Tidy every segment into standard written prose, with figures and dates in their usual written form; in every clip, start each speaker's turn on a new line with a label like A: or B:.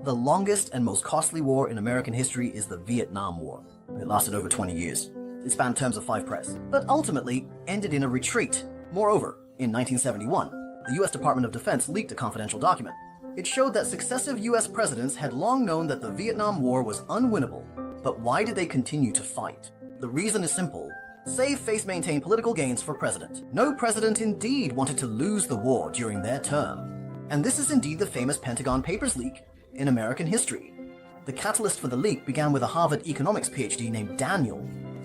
A: The longest and most costly war in American history is the Vietnam War. It lasted over 20 years. It spanned terms of 5 press, but ultimately ended in a retreat. Moreover, in 1971, the US Department of Defense leaked a confidential document. It showed that successive US presidents had long known that the Vietnam War was unwinnable. But why did they continue to fight? The reason is simple. Save face maintain political gains for president. No president indeed wanted to lose the war during their term. And this is indeed the famous Pentagon Papers leak in American history. The catalyst for the leak began with a Harvard economics PhD named Daniel.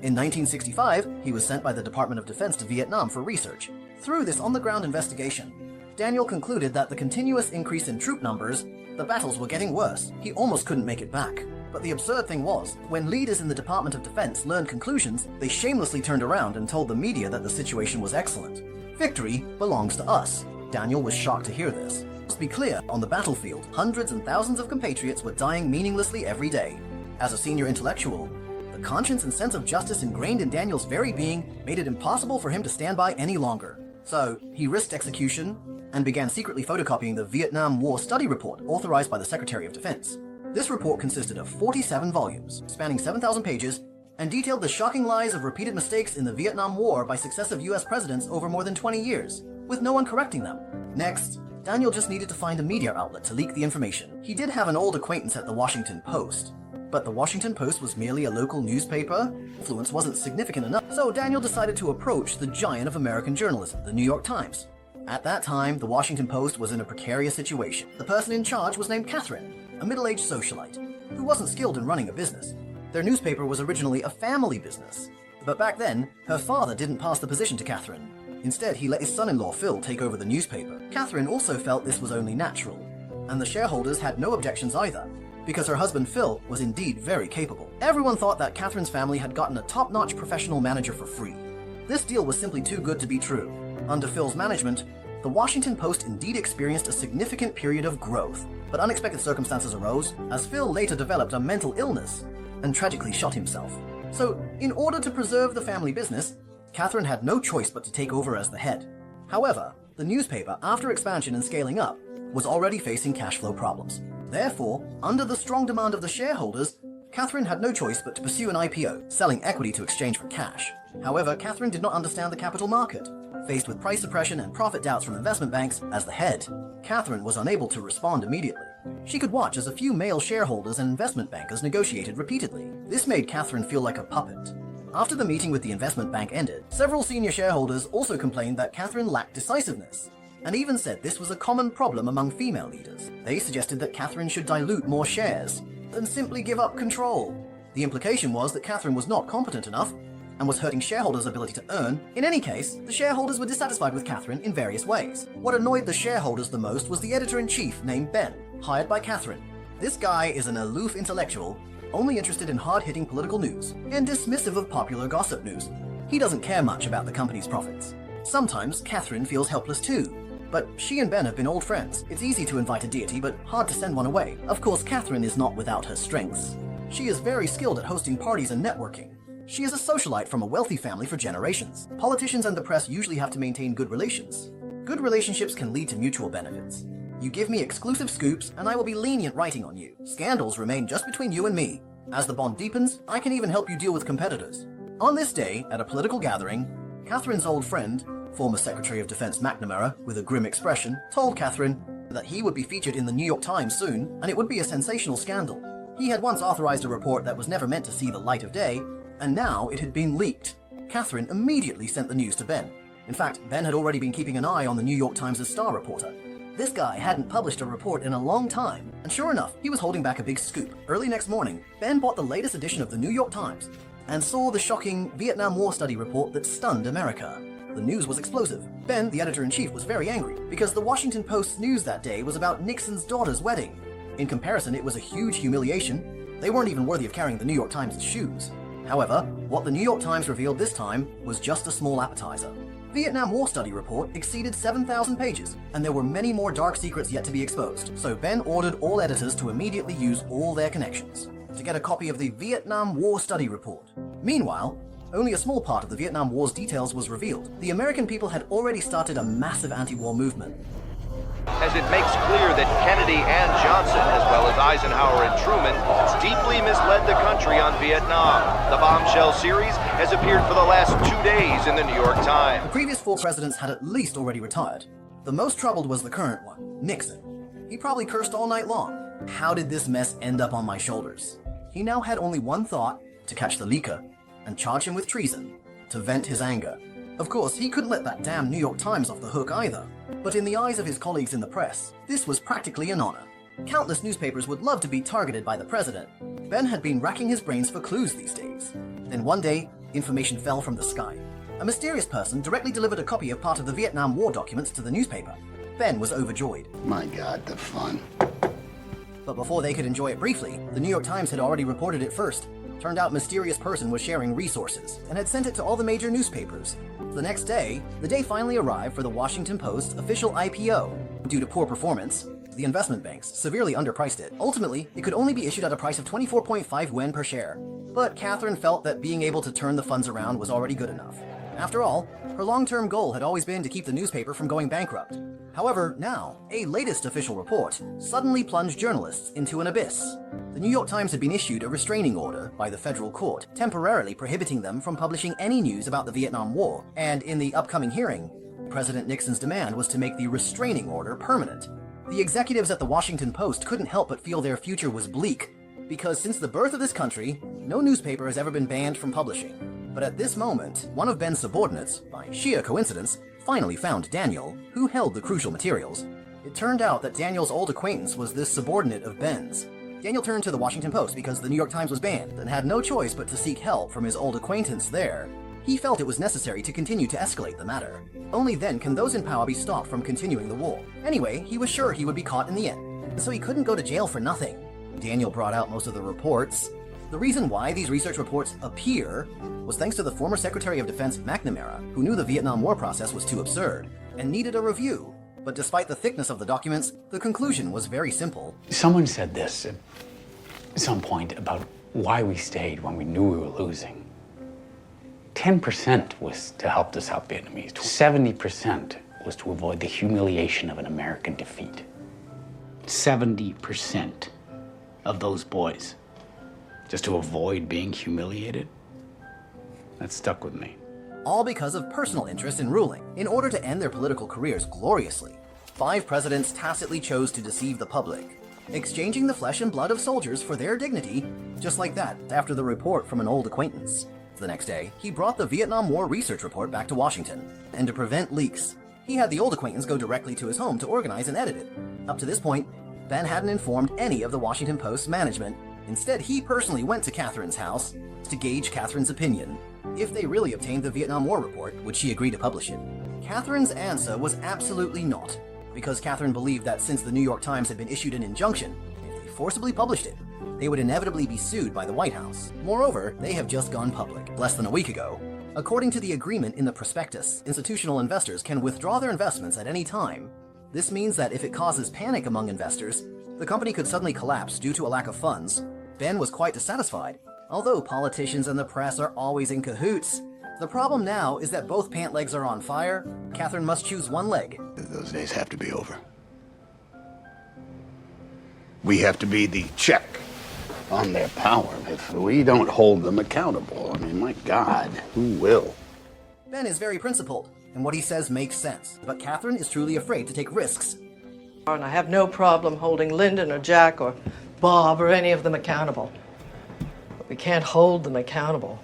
A: In 1965, he was sent by the Department of Defense to Vietnam for research. Through this on-the-ground investigation, Daniel concluded that the continuous increase in troop numbers, the battles were getting worse. He almost couldn't make it back. But the absurd thing was, when leaders in the Department of Defense learned conclusions, they shamelessly turned around and told the media that the situation was excellent. Victory belongs to us. Daniel was shocked to hear this. Let's be clear, on the battlefield, hundreds and thousands of compatriots were dying meaninglessly every day. As a senior intellectual, the conscience and sense of justice ingrained in Daniel's very being made it impossible for him to stand by any longer. So, he risked execution and began secretly photocopying the Vietnam War Study Report authorized by the Secretary of Defense. This report consisted of 47 volumes, spanning 7,000 pages, and detailed the shocking lies of repeated mistakes in the Vietnam War by successive US presidents over more than 20 years, with no one correcting them. Next, Daniel just needed to find a media outlet to leak the information. He did have an old acquaintance at the Washington Post, but the Washington Post was merely a local newspaper. Influence wasn't significant enough, so Daniel decided to approach the giant of American journalism, the New York Times. At that time, the Washington Post was in a precarious situation. The person in charge was named Catherine, a middle-aged socialite, who wasn't skilled in running a business. Their newspaper was originally a family business, but back then, her father didn't pass the position to Catherine. Instead, he let his son-in-law Phil take over the newspaper. Catherine also felt this was only natural, and the shareholders had no objections either, because her husband Phil was indeed very capable. Everyone thought that Catherine's family had gotten a top-notch professional manager for free. This deal was simply too good to be true. Under Phil's management, the Washington Post indeed experienced a significant period of growth, but unexpected circumstances arose as Phil later developed a mental illness and tragically shot himself. So, in order to preserve the family business, Catherine had no choice but to take over as the head. However, the newspaper, after expansion and scaling up, was already facing cash flow problems. Therefore, under the strong demand of the shareholders, Catherine had no choice but to pursue an IPO, selling equity to exchange for cash. However, Catherine did not understand the capital market. Faced with price suppression and profit doubts from investment banks, as the head, Catherine was unable to respond immediately. She could watch as a few male shareholders and investment bankers negotiated repeatedly. This made Catherine feel like a puppet. After the meeting with the investment bank ended, several senior shareholders also complained that Catherine lacked decisiveness, and even said this was a common problem among female leaders. They suggested that Catherine should dilute more shares than simply give up control. The implication was that Catherine was not competent enough and was hurting shareholders' ability to earn. In any case, the shareholders were dissatisfied with Catherine in various ways. What annoyed the shareholders the most was the editor-in-chief named Ben, hired by Catherine. This guy is an aloof intellectual, only interested in hard-hitting political news and dismissive of popular gossip news. He doesn't care much about the company's profits. Sometimes Catherine feels helpless too, but she and Ben have been old friends. It's easy to invite a deity, but hard to send one away. Of course, Catherine is not without her strengths. She is very skilled at hosting parties and networking. She is a socialite from a wealthy family for generations. Politicians and the press usually have to maintain good relations. Good relationships can lead to mutual benefits. You give me exclusive scoops, and I will be lenient writing on you. Scandals remain just between you and me. As the bond deepens, I can even help you deal with competitors. On this day, at a political gathering, Catherine's old friend, former Secretary of Defense McNamara, with a grim expression, told Catherine that he would be featured in the New York Times soon, and it would be a sensational scandal. He had once authorized a report that was never meant to see the light of day, and now it had been leaked. Catherine immediately sent the news to Ben. In fact, Ben had already been keeping an eye on the New York Times' star reporter. This guy hadn't published a report in a long time, and sure enough, he was holding back a big scoop. Early next morning, Ben bought the latest edition of the New York Times and saw the shocking Vietnam War study report that stunned America. The news was explosive. Ben, the editor-in-chief, was very angry because the Washington Post's news that day was about Nixon's daughter's wedding. In comparison, it was a huge humiliation. They weren't even worthy of carrying the New York Times' shoes. However, what the New York Times revealed this time was just a small appetizer. Vietnam War Study Report exceeded 7,000 pages, and there were many more dark secrets yet to be exposed, so Ben ordered all editors to immediately use all their connections to get a copy of the Vietnam War Study Report. Meanwhile, only a small part of the Vietnam War's details was revealed. The American people had already started a massive anti-war movement.
B: as it makes clear that Kennedy and Johnson, as well as Eisenhower and Truman, deeply misled the country on Vietnam. The bombshell series has appeared for the last 2 days in the New York Times.
A: The previous 4 presidents had at least already retired. The most troubled was the current one, Nixon. He probably cursed all night long. How did this mess end up on my shoulders? He now had only one thought: to catch the leaker and charge him with treason, to vent his anger. Of course, he couldn't let that damn New York Times off the hook either. But in the eyes of his colleagues in the press, this was practically an honor. Countless newspapers would love to be targeted by the president. Ben had been racking his brains for clues these days. Then one day, information fell from the sky. A mysterious person directly delivered a copy of part of the Vietnam War documents to the newspaper. Ben was overjoyed.
C: My God, the fun.
A: But before they could enjoy it briefly, the New York Times had already reported it first. Turned out mysterious person was sharing resources and had sent it to all the major newspapers. The next day, the day finally arrived for the Washington Post's official IPO. Due to poor performance, the investment banks severely underpriced it. Ultimately, it could only be issued at a price of 24.5 yuan per share. But Catherine felt that being able to turn the funds around was already good enough. After all, her long-term goal had always been to keep the newspaper from going bankrupt. However, now, a latest official report suddenly plunged journalists into an abyss. The New York Times had been issued a restraining order by the federal court, temporarily prohibiting them from publishing any news about the Vietnam War, and in the upcoming hearing, President Nixon's demand was to make the restraining order permanent. The executives at the Washington Post couldn't help but feel their future was bleak, because since the birth of this country, no newspaper has ever been banned from publishing. But at this moment, one of Ben's subordinates, by sheer coincidence, finally found Daniel, who held the crucial materials. It turned out that Daniel's old acquaintance was this subordinate of Ben's. Daniel turned to the Washington Post because the New York Times was banned and had no choice but to seek help from his old acquaintance there. He felt it was necessary to continue to escalate the matter. Only then can those in power be stopped from continuing the war. Anyway, he was sure he would be caught in the end, so he couldn't go to jail for nothing. Daniel brought out most of the reports. The reason why these research reports appear was thanks to the former Secretary of Defense McNamara, who knew the Vietnam War process was too absurd and needed a review. But despite the thickness of the documents, the conclusion was very simple.
D: Someone said this at some point about why we stayed when we knew we were losing. 10% was to help the South Vietnamese. 70% was to avoid the humiliation of an American defeat. 70% of those boys, just to avoid being humiliated. That stuck with me.
A: All because of personal interest in ruling. In order to end their political careers gloriously, 5 presidents tacitly chose to deceive the public, exchanging the flesh and blood of soldiers for their dignity, just like that, after the report from an old acquaintance. The next day, he brought the Vietnam War research report back to Washington, and to prevent leaks, he had the old acquaintance go directly to his home to organize and edit it. Up to this point, Ben hadn't informed any of the Washington Post's management. Instead, he personally went to Catherine's house to gauge Catherine's opinion. If they really obtained the Vietnam War report, would she agree to publish it? Catherine's answer was absolutely not, because Catherine believed that since the New York Times had been issued an injunction, if they forcibly published it, they would inevitably be sued by the White House. Moreover, they have just gone public, less than a week ago. According to the agreement in the prospectus, institutional investors can withdraw their investments at any time. This means that if it causes panic among investors, the company could suddenly collapse due to a lack of funds. Ben was quite dissatisfied. Although politicians and the press are always in cahoots, the problem now is that both pant legs are on fire. Catherine must choose one leg.
C: Those days have to be over. We have to be the check on their power. If we don't hold them accountable, I mean, my God, who will?
A: Ben is very principled, and what he says makes sense. But Catherine is truly afraid to take risks.
E: And I have no problem holding Lyndon or Jack or Bob or any of them accountable. But we can't hold them accountable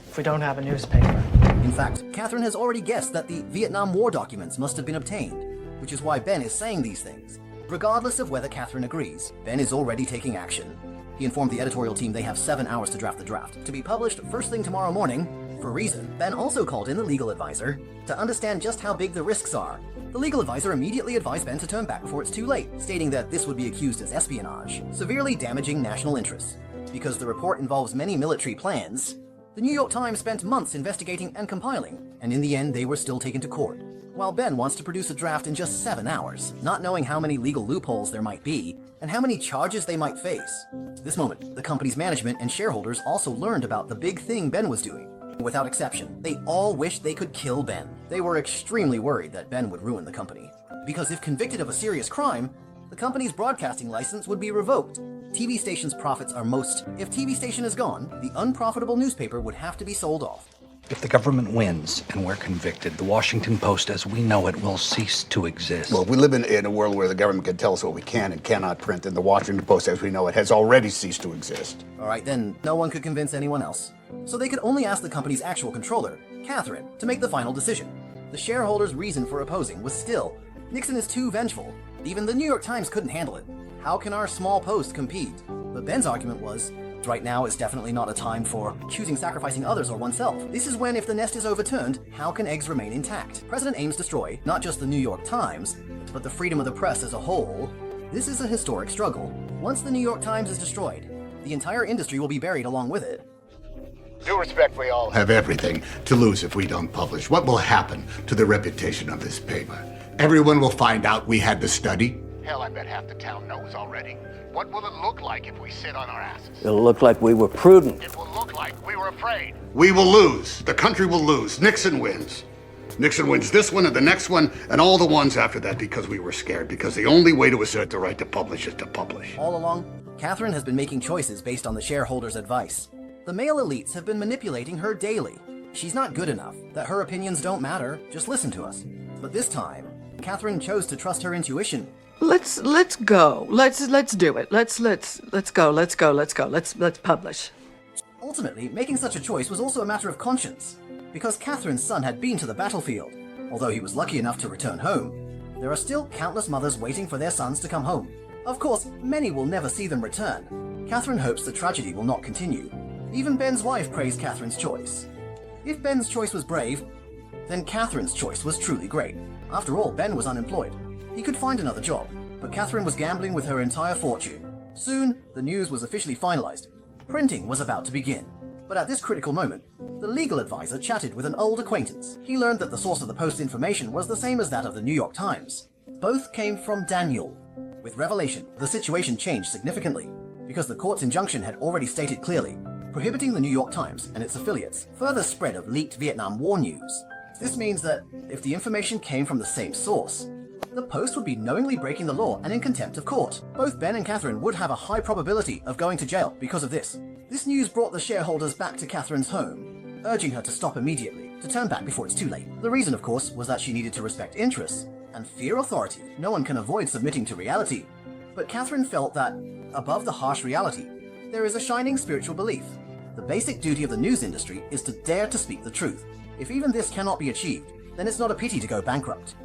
E: if we don't have a newspaper.
A: In fact, Catherine has already guessed that the Vietnam War documents must have been obtained, which is why Ben is saying these things. Regardless of whether Catherine agrees, Ben is already taking action. He informed the editorial team they have 7 hours to draft the draft, to be published first thing tomorrow morning. For a reason, Ben also called in the legal advisor to understand just how big the risks are. The legal advisor immediately advised Ben to turn back before it's too late, stating that this would be accused as espionage, severely damaging national interests. Because the report involves many military plans, the New York Times spent months investigating and compiling, and in the end they were still taken to court. While Ben wants to produce a draft in just 7 hours, not knowing how many legal loopholes there might be, and how many charges they might face. This moment, the company's management and shareholders also learned about the big thing Ben was doing. Without exception, they all wished they could kill Ben. They were extremely worried that Ben would ruin the company. because if convicted of a serious crime, the company's broadcasting license would be revoked. TV stations' profits are most. If TV station is gone, the unprofitable newspaper would have to be sold off.
F: If the government wins and we're convicted, the Washington Post as we know it will cease to exist.
C: Well, we live in a world where the government can tell us what we can and cannot print, and the Washington Post as we know it has already ceased to exist.
A: All right, then no one could convince anyone else. So they could only ask the company's actual controller, Catherine, to make the final decision. The shareholders' reason for opposing was still, Nixon is too vengeful. Even the New York Times couldn't handle it. How can our small post compete? But Ben's argument was, right now is definitely not a time for choosing sacrificing others or oneself. This is when, if the nest is overturned, how can eggs remain intact? President Ames destroy not just the New York Times, but the freedom of the press as a whole. This is a historic struggle. Once the New York Times is destroyed, the entire industry will be buried along with it.
C: Due respect, we all have everything to lose if we don't publish. What will happen to the reputation of this paper? Everyone will find out we had the study. Hell, I bet half the town knows already. What will it look like if we sit on our asses?
G: It'll look like we were prudent.
C: It will look like we were afraid. We will lose. The country will lose. Nixon wins. Nixon wins this one and the next one and all the ones after that because we were scared. Because the only way to assert the right to publish is to publish.
A: All along, Catherine has been making choices based on the shareholders' advice. The male elites have been manipulating her daily. She's not good enough, that her opinions don't matter, just listen to us. But this time, Catherine chose to trust her intuition.
E: Let's go. Let's do it. Let's go. Let's publish.
A: Ultimately, making such a choice was also a matter of conscience, because Catherine's son had been to the battlefield. Although he was lucky enough to return home, there are still countless mothers waiting for their sons to come home. Of course, many will never see them return. Catherine hopes the tragedy will not continue. Even Ben's wife praised Catherine's choice. If Ben's choice was brave, then Catherine's choice was truly great. After all, Ben was unemployed. He could find another job, but Catherine was gambling with her entire fortune. Soon, the news was officially finalized. Printing was about to begin. But at this critical moment, the legal advisor chatted with an old acquaintance. He learned that the source of the Post's information was the same as that of the New York Times. Both came from Daniel. With revelation, the situation changed significantly, because the court's injunction had already stated clearly, prohibiting the New York Times and its affiliates further spread of leaked Vietnam War news. This means that if the information came from the same source, the Post would be knowingly breaking the law and in contempt of court. Both Ben and Catherine would have a high probability of going to jail because of this. This news brought the shareholders back to Catherine's home, urging her to stop immediately, to turn back before it's too late. The reason, of course, was that she needed to respect interests and fear authority. No one can avoid submitting to reality. But Catherine felt that, above the harsh reality, there is a shining spiritual belief. The basic duty of the news industry is to dare to speak the truth. If even this cannot be achieved, then it's not a pity to go bankrupt.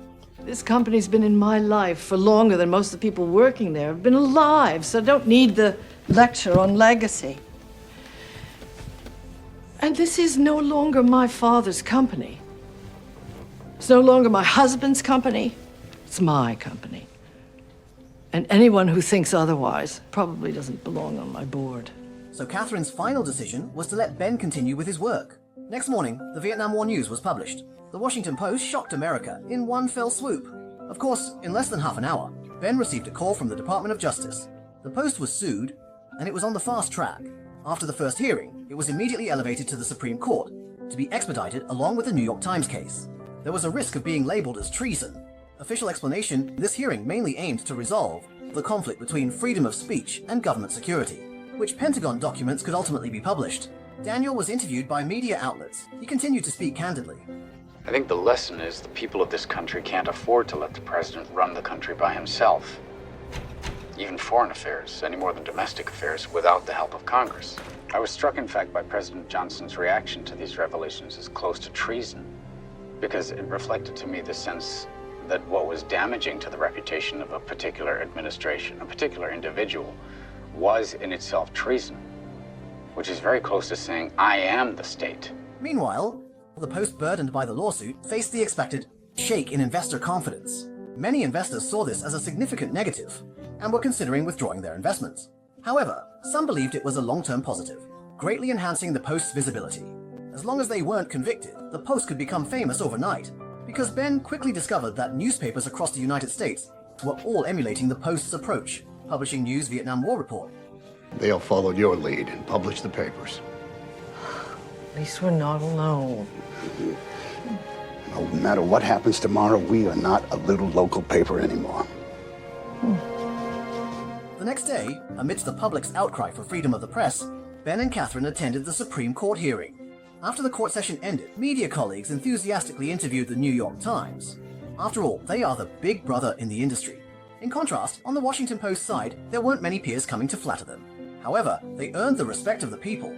E: This company's been in my life for longer than most of the people working there have been alive, so I don't need the lecture on legacy. And this is no longer my father's company. It's no longer my husband's company. It's my company. And anyone who thinks otherwise probably doesn't belong on my board.
A: So Catherine's final decision was to let Ben continue with his work. Next morning, the Vietnam War news was published. The Washington Post shocked America in one fell swoop. Of course, in less than half an hour, Ben received a call from the Department of Justice. The Post was sued, and it was on the fast track. After the first hearing, it was immediately elevated to the Supreme Court to be expedited along with the New York Times case. There was a risk of being labeled as treason. Official explanation, this hearing mainly aimed to resolve the conflict between freedom of speech and government security, which Pentagon documents could ultimately be published. Daniel was interviewed by media outlets. He continued to speak candidly.
D: I think the lesson is the people of this country can't afford to let the president run the country by himself. Even foreign affairs, any more than domestic affairs, without the help of Congress. I was struck, in fact, by President Johnson's reaction to these revelations as close to treason, because it reflected to me the sense that what was damaging to the reputation of a particular administration, a particular individual, was in itself treason, which is very close to saying, I am the state.
A: Meanwhile, the Post, burdened by the lawsuit, faced the expected shake in investor confidence. Many investors saw this as a significant negative and were considering withdrawing their investments. However, some believed it was a long-term positive, greatly enhancing the Post's visibility. As long as they weren't convicted, the Post could become famous overnight, because Ben quickly discovered that newspapers across the United States were all emulating the Post's approach, publishing news Vietnam War report.
C: They all followed your lead and published the papers.
E: At least we're not alone.
H: No matter what happens tomorrow, we are not a little local paper anymore.
A: The next day, amidst the public's outcry for freedom of the press, Ben and Catherine attended the Supreme Court hearing. After the court session ended, media colleagues enthusiastically interviewed the New York Times. After all, they are the big brother in the industry. In contrast, on the Washington Post side, there weren't many peers coming to flatter them. However, they earned the respect of the people.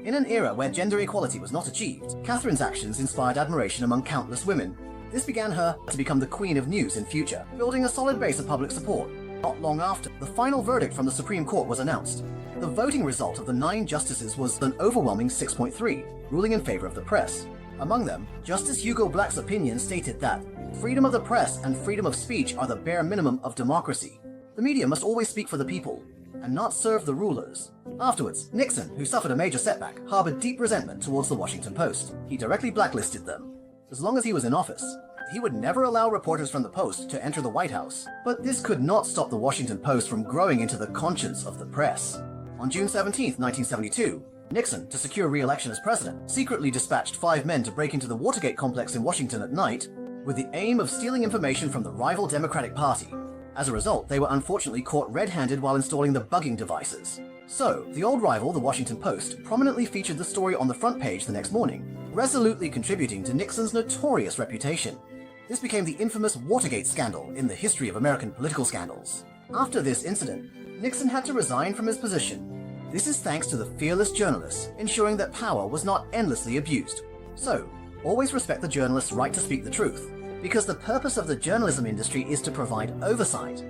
A: In an era where gender equality was not achieved, Catherine's actions inspired admiration among countless women. This began her to become the queen of news in future, building a solid base of public support. Not long after, the final verdict from the Supreme Court was announced. The voting result of the 9 justices was an overwhelming 6.3, ruling in favor of the press. Among them, Justice Hugo Black's opinion stated that freedom of the press and freedom of speech are the bare minimum of democracy. The media must always speak for the people, and not serve the rulers. Afterwards, Nixon, who suffered a major setback, harbored deep resentment towards the Washington Post. He directly blacklisted them. As long as he was in office, he would never allow reporters from the Post to enter the White House. But this could not stop the Washington Post from growing into the conscience of the press. On June 17, 1972, Nixon, to secure re-election as president, secretly dispatched 5 men to break into the Watergate complex in Washington at night with the aim of stealing information from the rival Democratic Party. As a result, they were unfortunately caught red-handed while installing the bugging devices. So, the old rival, the Washington Post, prominently featured the story on the front page the next morning, resolutely contributing to Nixon's notorious reputation. This became the infamous Watergate scandal in the history of American political scandals. After this incident, Nixon had to resign from his position. This is thanks to the fearless journalists, ensuring that power was not endlessly abused. So, always respect the journalist's right to speak the truth, because the purpose of the journalism industry is to provide oversight,